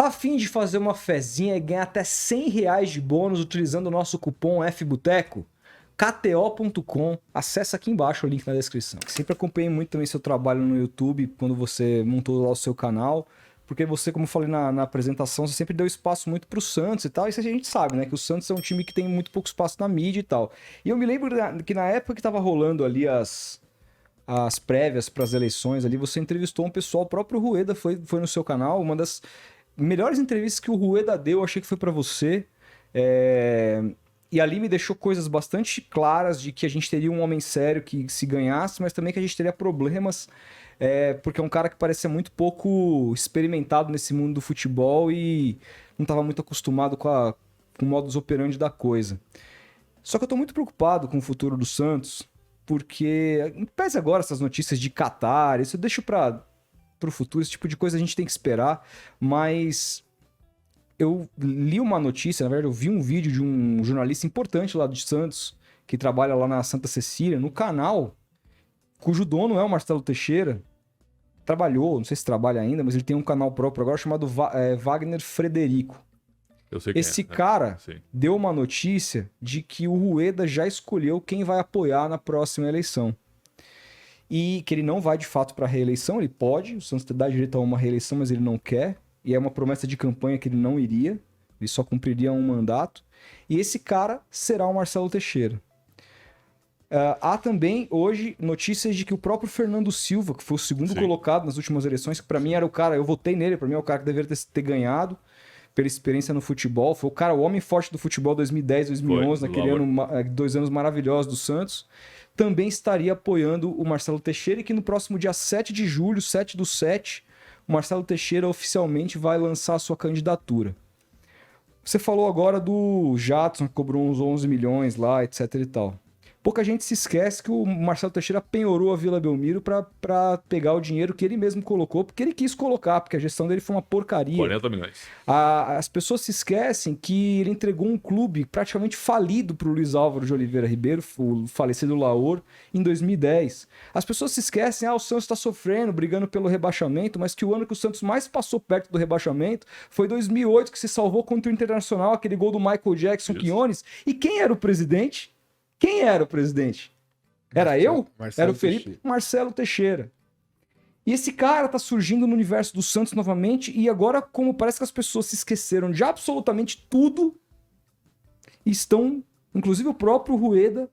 Tá a fim de fazer uma fezinha e ganhar até R$100 de bônus utilizando o nosso cupom FBoteco? KTO.com, acessa aqui embaixo o link na descrição. Sempre acompanhei muito também seu trabalho no YouTube, quando você montou lá o seu canal, porque você, como eu falei na apresentação, você sempre deu espaço muito pro Santos e tal, e isso a gente sabe, né, que o Santos é um time que tem muito pouco espaço na mídia e tal. E eu me lembro que na época que tava rolando ali as prévias para as eleições ali, você entrevistou um pessoal, o próprio Rueda foi no seu canal, uma das melhores entrevistas que o Rueda deu, eu achei que foi para você. E ali me deixou coisas bastante claras de que a gente teria um homem sério que se ganhasse, mas também que a gente teria problemas, porque é um cara que parecia muito pouco experimentado nesse mundo do futebol e não estava muito acostumado com o modus operandi da coisa. Só que eu tô muito preocupado com o futuro do Santos, porque, em pese agora essas notícias de Qatar, isso eu deixo para o futuro, esse tipo de coisa a gente tem que esperar, mas eu li uma notícia, na verdade eu vi um vídeo de um jornalista importante lá de Santos, que trabalha lá na Santa Cecília, no canal, cujo dono é o Marcelo Teixeira, trabalhou, não sei se trabalha ainda, mas ele tem um canal próprio agora chamado Wagner Frederico. Eu sei Esse cara deu uma notícia de que o Rueda já escolheu quem vai apoiar na próxima eleição. E que ele não vai de fato para a reeleição, ele pode, o Santos dá direito a uma reeleição, mas ele não quer. E é uma promessa de campanha que ele não iria, ele só cumpriria um mandato. E esse cara será o Marcelo Teixeira. Há também hoje notícias de que o próprio Fernando Silva, que foi o segundo colocado nas últimas eleições, que para mim era o cara, eu votei nele, para mim é o cara que deveria ter ganhado pela experiência no futebol, foi o homem forte do futebol 2010, 2011, naquele ano, 2 anos maravilhosos do Santos, também estaria apoiando o Marcelo Teixeira e que no próximo dia 7 de julho, 7/7, o Marcelo Teixeira oficialmente vai lançar a sua candidatura. Você falou agora do Jadson, que cobrou uns 11 milhões lá, etc e tal. Pouca gente se esquece que o Marcelo Teixeira penhorou a Vila Belmiro para pegar o dinheiro que ele mesmo colocou, porque ele quis colocar, porque a gestão dele foi uma porcaria. 40 milhões. As pessoas se esquecem que ele entregou um clube praticamente falido para o Luiz Álvaro de Oliveira Ribeiro, o falecido Laor, em 2010. As pessoas se esquecem, o Santos está sofrendo, brigando pelo rebaixamento, mas que o ano que o Santos mais passou perto do rebaixamento foi 2008, que se salvou contra o Internacional, aquele gol do Michael Jackson Quinones. E quem era o presidente? Quem era o presidente? Era eu? Era o Felipe? Teixeira. Marcelo Teixeira. E esse cara tá surgindo no universo do Santos novamente e agora, como parece que as pessoas se esqueceram de absolutamente tudo, estão, inclusive o próprio Rueda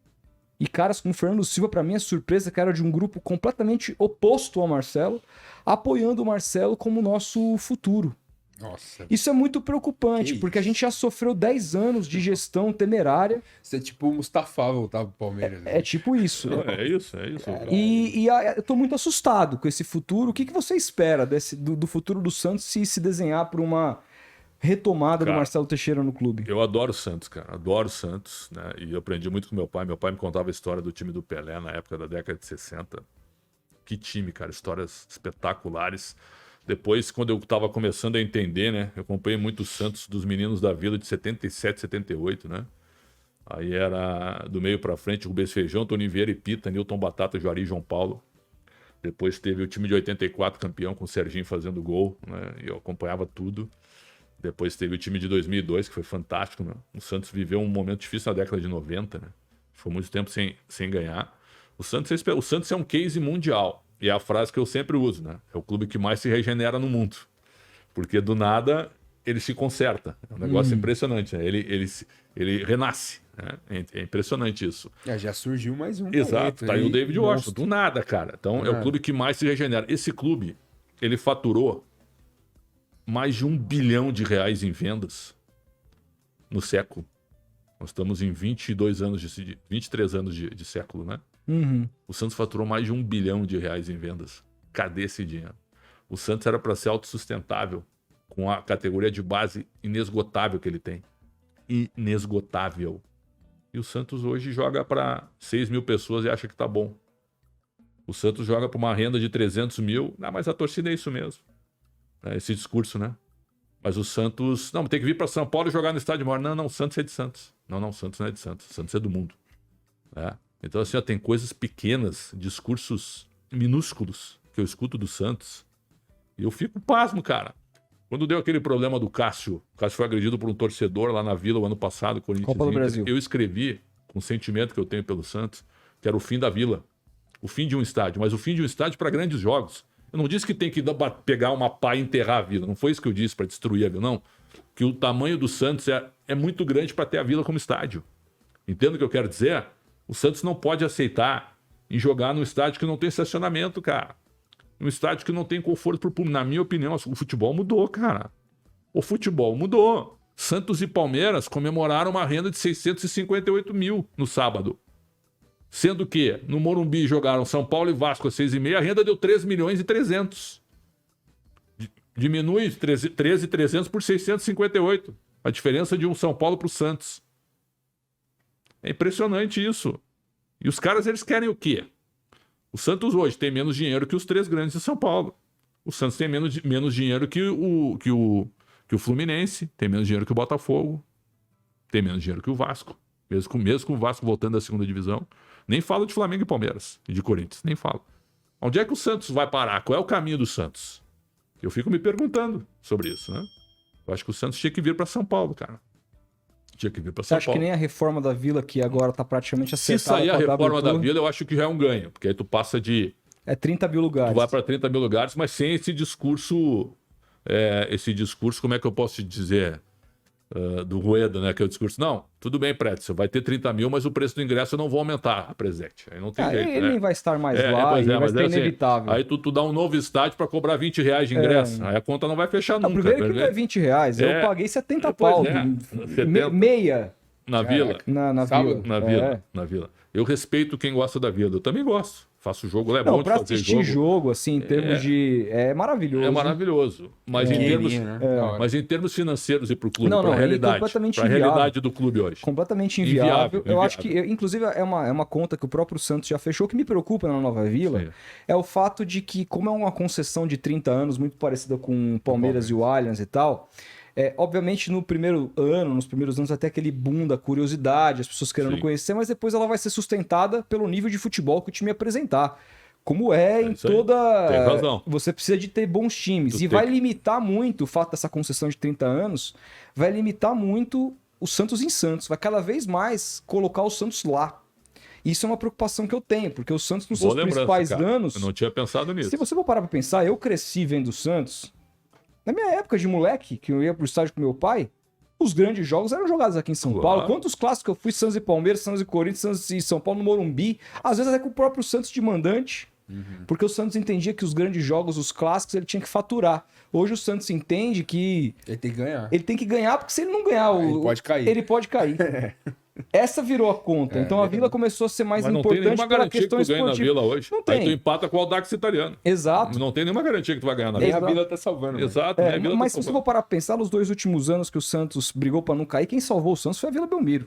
e caras como o Fernando Silva, para mim é surpresa, que era de um grupo completamente oposto ao Marcelo, apoiando o Marcelo como nosso futuro. Nossa. Isso é muito preocupante, porque a gente já sofreu 10 anos de gestão temerária. Isso é tipo o Mustafa voltar pro Palmeiras. É tipo isso. É isso. E eu tô muito assustado com esse futuro. O que você espera do futuro do Santos se desenhar para uma retomada do Marcelo Teixeira no clube? Eu adoro o Santos, cara. Adoro o Santos, né? E eu aprendi muito com meu pai. Meu pai me contava a história do time do Pelé na época da década de 60. Que time, cara. Histórias espetaculares. Depois, quando eu estava começando a entender, né? Eu acompanhei muito o Santos dos meninos da Vila de 77, 78, né? Aí era do meio para frente, Rubens Feijão, Toninho Vieira e Pita, Nilton Batata, Juari e João Paulo. Depois teve o time de 84, campeão, com o Serginho fazendo gol, né? E eu acompanhava tudo. Depois teve o time de 2002, que foi fantástico, né? O Santos viveu um momento difícil na década de 90, né? Ficou muito tempo sem ganhar. O Santos é um case mundial. E é a frase que eu sempre uso, né? É o clube que mais se regenera no mundo. Porque do nada ele se conserta. É um negócio impressionante, né? Ele renasce, né? É impressionante isso. Já surgiu mais um. Exato, tá aí o David Washington. Do nada, cara. Então é o clube que mais se regenera. Esse clube, ele faturou mais de R$1 bilhão em vendas no século. Nós estamos em 23 anos de século, né? Uhum. O Santos faturou mais de R$1 bilhão em vendas. Cadê esse dinheiro? O Santos era para ser autossustentável, com a categoria de base inesgotável que ele tem. Inesgotável. E o Santos hoje joga para 6 mil pessoas e acha que tá bom. O Santos joga para uma renda de 300 mil. Mas a torcida é isso mesmo. É esse discurso, né? Mas o Santos... Não, tem que vir para São Paulo e jogar no estádio maior. Não, Santos é de Santos. Não, Santos não é de Santos. Santos é do mundo. Então, assim, tem coisas pequenas, discursos minúsculos que eu escuto do Santos e eu fico pasmo, cara. Quando deu aquele problema do Cássio, o Cássio foi agredido por um torcedor lá na Vila o ano passado, Corinthians Copa do Inter, Brasil. eu escrevi, com o sentimento que eu tenho pelo Santos, que era o fim da Vila. O fim de um estádio, mas o fim de um estádio para grandes jogos. Eu não disse que tem que pegar uma pá e enterrar a Vila. Não foi isso que eu disse para destruir a Vila, não. Que o tamanho do Santos é muito grande para ter a Vila como estádio. Entendo o que eu quero dizer? O Santos não pode aceitar em jogar num estádio que não tem estacionamento, cara. Num estádio que não tem conforto pro público. Na minha opinião, o futebol mudou, cara. O futebol mudou. Santos e Palmeiras comemoraram uma renda de 658 mil no sábado. Sendo que no Morumbi jogaram São Paulo e Vasco às 6h30, a renda deu 3 milhões e 300. Diminui 13.300 por 658. A diferença de um São Paulo para o Santos. É impressionante isso. E os caras, eles querem o quê? O Santos hoje tem menos dinheiro que os 3 grandes de São Paulo. O Santos tem menos dinheiro que o Fluminense, tem menos dinheiro que o Botafogo, tem menos dinheiro que o Vasco. Mesmo com o Vasco voltando da 2ª divisão. Nem falo de Flamengo e Palmeiras, e de Corinthians, nem falo. Onde é que o Santos vai parar? Qual é o caminho do Santos? Eu fico me perguntando sobre isso, né? Eu acho que o Santos tinha que vir para São Paulo, cara. Tinha que vir para Você São acha Paulo. que nem a reforma da Vila, que agora tá praticamente Se acertada sair a com reforma da WTO, Vila, eu acho que já é um ganho. Porque aí tu passa de... é 30 mil lugares. Tu vai para 30 mil lugares, mas sem esse discurso... como é que eu posso te dizer? Do Rueda, né? Que é o discurso. Não, tudo bem, Prédio, você vai ter 30 mil, mas o preço do ingresso eu não vou aumentar, presidente. Aí não tem jeito, ele né? nem vai estar mais lá, pois e vai mas ser assim, inevitável. aí tu dá um novo estádio para cobrar R$20 de ingresso. Aí a conta não vai fechar Não, nunca. primeiro que tá não é vendo? R$20, eu paguei 70 Pois pau. é, 70. Meia Na Vila. na Sábado? Vila. Na Vila, na Vila. Eu respeito quem gosta da Vila. Eu também gosto. Faço jogo, é bom Não, de pra fazer assistir jogo. jogo, assim, em termos de... É maravilhoso. É maravilhoso. Mas, em termos, Pequenininho, né? Da hora. mas em termos financeiros e pro clube, Não, pra não, é realidade. completamente Pra inviável. realidade do clube hoje. Completamente inviável. Eu acho que, inviável. inclusive, é uma conta que o próprio Santos já fechou, que me preocupa na Nova Vila, Sim. é o fato de que, como é uma concessão de 30 anos, muito parecida com o Palmeiras e o Allianz e tal, obviamente nos primeiros anos vai ter aquele boom da curiosidade, as pessoas querendo Sim. conhecer, mas depois ela vai ser sustentada pelo nível de futebol que o time apresentar. Como em isso aí. toda... Tem razão. Você precisa de ter bons times. Tu E tem vai que- limitar muito o fato dessa concessão de 30 anos, vai limitar muito o Santos em Santos. Vai cada vez mais colocar o Santos lá. Isso é uma preocupação que eu tenho, porque o Santos, nos Boa seus lembrança, principais cara. anos... Eu não tinha pensado nisso. Se você for parar pra pensar, eu cresci vendo o Santos. Na minha época de moleque, que eu ia pro estádio com meu pai, os grandes jogos eram jogados aqui em São Claro. Paulo. Quantos clássicos eu fui? Santos e Palmeiras, Santos e Corinthians, Santos e São Paulo no Morumbi. Às vezes até com o próprio Santos de mandante. Porque o Santos entendia que os grandes jogos, os clássicos, ele tinha que faturar. Hoje o Santos entende que Ele tem que ganhar. ele tem que ganhar, porque se ele não ganhar, Ele pode cair. Ele pode cair. Essa virou a conta. Então a Vila começou a ser mais Mas não tem importante nenhuma pela garantia que questão tu ganhe na esportiva. Vila hoje. Não Aí tem. tu empata com o Audax Italiano. Exato. Não tem nenhuma garantia que tu vai ganhar na Nem Vila. a Vila tá salvando. mano. Exato, né? A Vila Mas tá se você for parar pra pensar, nos 2 últimos anos que o Santos brigou pra não cair, quem salvou o Santos foi a Vila Belmiro.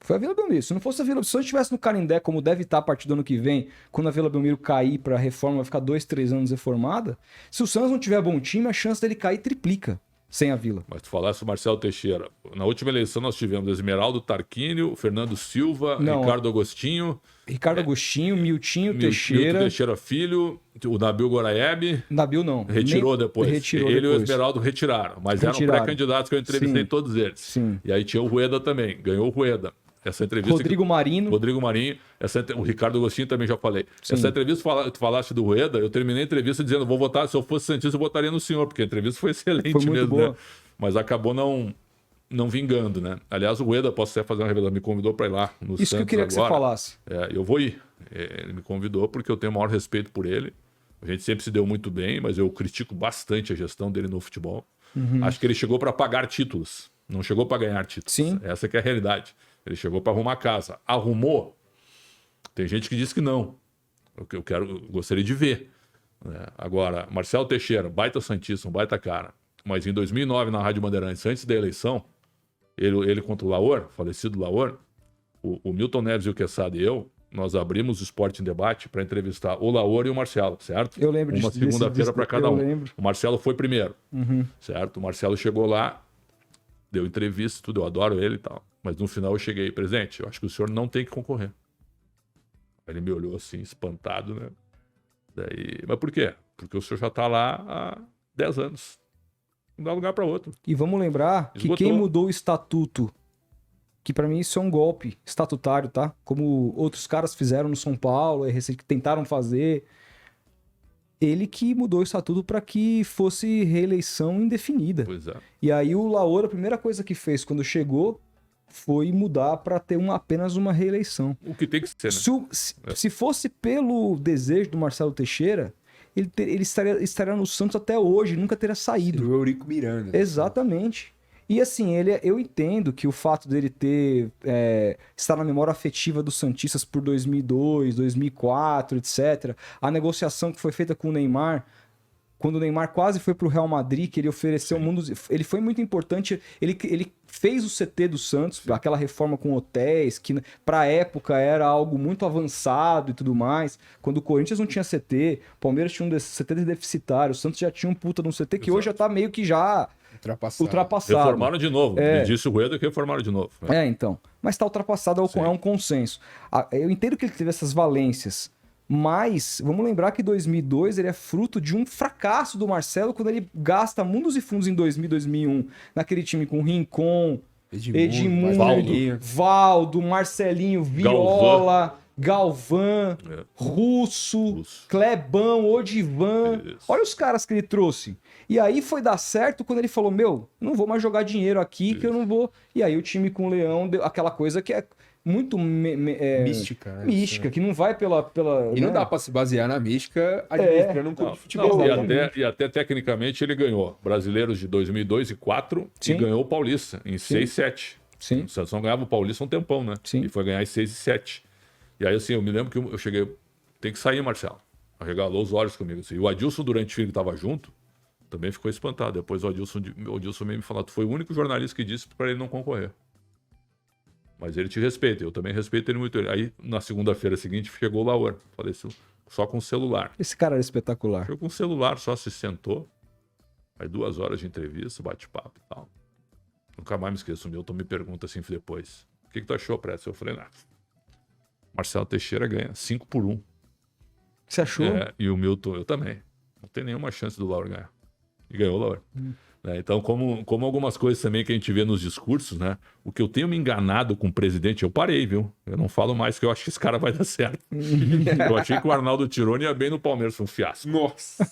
Foi a Vila Belmiro. Se não fosse a Vila... Se o Santos estivesse no Canindé, como deve estar a partir do ano que vem, quando a Vila Belmiro cair pra reforma, vai ficar 2, 3 anos reformada. Se o Santos não tiver bom time, a chance dele cair triplica sem a Vila. Mas tu falasse o Marcelo Teixeira. Na última eleição nós tivemos Esmeraldo Tarquínio, Fernando Silva, Não. Ricardo Agostinho, Ricardo Agostinho, Miltinho Milton Teixeira... Teixeira Filho, o Nabil Goraeb. Nabil não. Retirou Nem- depois. Retirou Ele e o depois. Esmeraldo retiraram. Mas Retiraram. eram pré-candidatos que eu entrevistei Sim. todos eles. Sim. E aí tinha o Rueda também. Ganhou o Rueda. Essa entrevista Rodrigo Marino. Rodrigo Marinho, o Ricardo Agostinho também já falei. Sim. Essa entrevista, tu falaste do Rueda, eu terminei a entrevista dizendo, vou votar, se eu fosse Santista, eu votaria no senhor, porque a entrevista foi excelente Foi muito mesmo, boa. né? Mas acabou não vingando, né? Aliás, o Rueda, posso até fazer uma revelação, me convidou para ir lá no Isso Santos que eu queria que você agora. falasse. Eu vou ir. Ele me convidou porque eu tenho o maior respeito por ele. A gente sempre se deu muito bem, mas eu critico bastante a gestão dele no futebol. Acho que ele chegou para pagar títulos, não chegou para ganhar títulos. Sim. Essa que é a realidade. Ele chegou para arrumar a casa. Arrumou? Tem gente que diz que não. Eu gostaria de ver. Né? Agora, Marcelo Teixeira, baita santista, um baita cara. Mas em 2009, na Rádio Bandeirantes, antes da eleição, ele contra o Laor, falecido Laor, o Milton Neves e o Quesada e eu, nós abrimos o Esporte em Debate para entrevistar o Laor e o Marcelo, certo? Eu lembro Uma disso, segunda-feira para cada eu um. lembro. O Marcelo foi primeiro, certo? O Marcelo chegou lá, deu entrevista, tudo, eu adoro ele e tal. Mas no final eu cheguei, presidente, eu acho que o senhor não tem que concorrer. Aí ele me olhou assim, espantado, né? Daí, mas por quê? Porque o senhor já está lá há 10 anos. Não dá lugar para outro. E vamos lembrar que Esgotou. quem mudou o estatuto, que pra mim isso é um golpe estatutário, tá? Como outros caras fizeram no São Paulo, que tentaram fazer. Ele que mudou o estatuto para que fosse reeleição indefinida. Pois é. E aí o Laor, a primeira coisa que fez quando chegou foi mudar para ter apenas uma reeleição. O que tem que ser, né? Se fosse pelo desejo do Marcelo Teixeira, ele estaria no Santos até hoje, nunca teria saído. O Eurico Miranda. Exatamente. E assim, eu entendo que o fato dele estar na memória afetiva dos Santistas por 2002, 2004, etc. A negociação que foi feita com o Neymar, quando o Neymar quase foi para o Real Madrid, que ele ofereceu ele foi muito importante, ele fez o CT do Santos, aquela reforma com hotéis, que para a época era algo muito avançado e tudo mais. Quando o Corinthians não tinha CT, o Palmeiras tinha um CT deficitário, o Santos já tinha um puta de um CT que hoje já tá meio que já ultrapassado. Reformaram de novo. Me disse o Rueda que reformaram de novo. Então. Mas tá ultrapassado, é um consenso. Eu entendo que ele teve essas valências, mas vamos lembrar que 2002 ele é fruto de um fracasso do Marcelo quando ele gasta mundos e fundos em 2000, 2001, naquele time com Rincon, Edmundo, Valdo, Marcelinho, Viola, Galvão, Russo, Clebão, Odivan. Isso. Olha os caras que ele trouxe. E aí foi dar certo quando ele falou, não vou mais jogar dinheiro aqui, que eu não vou... E aí o time com o Leão, deu aquela coisa que é muito mística. Né? Mística, que não vai pela e não dá pra se basear na mística administrando um clube de futebol. E até tecnicamente ele ganhou Brasileiros de 2002 e 2004 e ganhou o Paulista em 6 e 7. Sim. O Santos não ganhava o Paulista um tempão, né? Sim. E foi ganhar em 6 e 7. E aí, assim, eu me lembro que eu cheguei... Tem que sair, Marcelo. Arregalou os olhos comigo. Assim. E o Adilson Durante Filho, que estava junto, também ficou espantado. Depois o Adilson veio me falar, tu foi o único jornalista que disse para ele não concorrer. Mas ele te respeita, eu também respeito ele muito. Aí, na segunda-feira seguinte, chegou o Laor. Falei assim, só com celular. Esse cara era espetacular. Chegou com celular, só se sentou. Aí 2 horas de entrevista, bate-papo e tal. Nunca mais me esqueço. O Milton me pergunta assim depois, o que tu achou, Prédio? Eu falei, Marcelo Teixeira ganha 5-1. Você achou? E o Milton, eu também. Não tem nenhuma chance do Laor ganhar. E ganhou o Laor. Então, como algumas coisas também que a gente vê nos discursos, né? O que eu tenho me enganado com o presidente, eu parei, viu? Eu não falo mais, que eu acho que esse cara vai dar certo. Eu achei que o Arnaldo Tironi ia bem no Palmeiras, foi um fiasco. Nossa!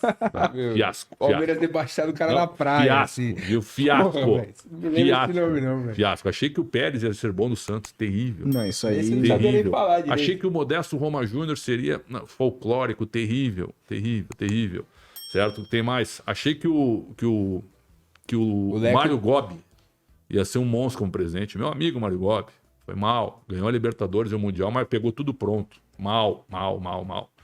Fiasco. Palmeiras debaixado o cara na praia. Fiasco, assim. viu? Fiasco. Não lembro esse nome, não, velho. Fiasco. Achei que o Pérez ia ser bom no Santos, terrível. Não, isso aí... Esse não sabia nem falar direito. Achei que o Modesto Roma Júnior seria folclórico, terrível. Certo? Tem mais. Achei que o Mário Gobi ia ser um monstro como presidente. Meu amigo Mário Gobi foi mal. Ganhou a Libertadores e o Mundial, mas pegou tudo pronto. Mal.